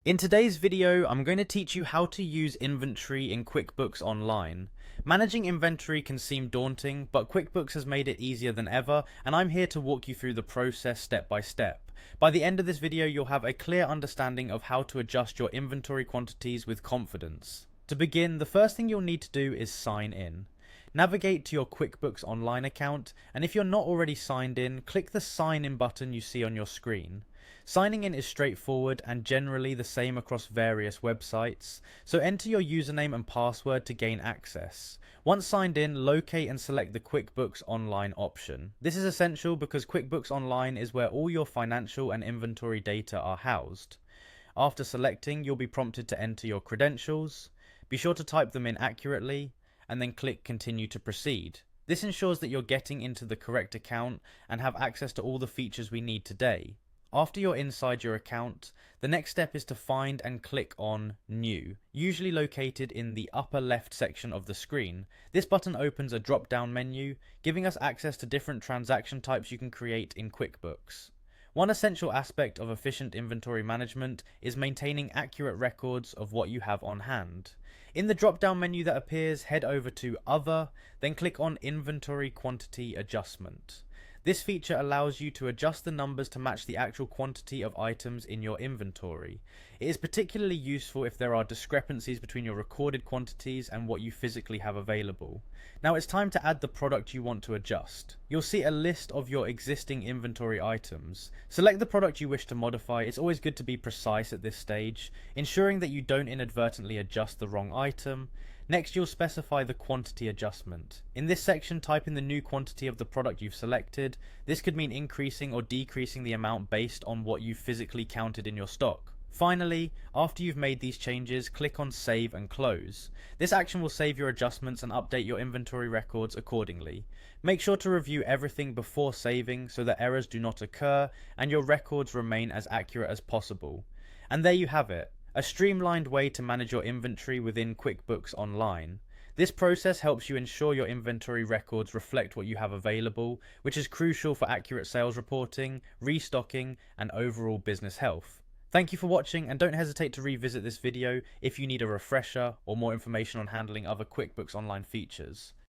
In today's video, I'm going to teach you how to use inventory in QuickBooks Online. Managing inventory can seem daunting, but QuickBooks has made it easier than ever, and I'm here to walk you through the process step by step. By the end of this video, you'll have a clear understanding of how to adjust your inventory quantities with confidence. To begin, the first thing you'll need to do is sign in. Navigate to your QuickBooks Online account, and if you're not already signed in, click the Sign In button you see on your screen. Signing in is straightforward and generally the same across various websites, so enter your username and password to gain access. Once signed in, locate and select the QuickBooks Online option. This is essential because QuickBooks Online is where all your financial and inventory data are housed. After selecting, you'll be prompted to enter your credentials. Be sure to type them in accurately, and then click Continue to proceed. This ensures that you're getting into the correct account and have access to all the features we need today. After you're inside your account, the next step is to find and click on New, usually located in the upper left section of the screen. This button opens a drop-down menu, giving us access to different transaction types you can create in QuickBooks. One essential aspect of efficient inventory management is maintaining accurate records of what you have on hand. In the drop-down menu that appears, head over to Other, then click on Inventory Quantity Adjustment. This feature allows you to adjust the numbers to match the actual quantity of items in your inventory. It is particularly useful if there are discrepancies between your recorded quantities and what you physically have available. Now it's time to add the product you want to adjust. You'll see a list of your existing inventory items. Select the product you wish to modify. It's always good to be precise at this stage, ensuring that you don't inadvertently adjust the wrong item. Next, you'll specify the quantity adjustment. In this section, type in the new quantity of the product you've selected. This could mean increasing or decreasing the amount based on what you've physically counted in your stock. Finally, after you've made these changes, click on Save and Close. This action will save your adjustments and update your inventory records accordingly. Make sure to review everything before saving so that errors do not occur and your records remain as accurate as possible. And there you have it. A streamlined way to manage your inventory within QuickBooks Online. This process helps you ensure your inventory records reflect what you have available, which is crucial for accurate sales reporting, restocking, and overall business health. Thank you for watching, and don't hesitate to revisit this video if you need a refresher or more information on handling other QuickBooks Online features.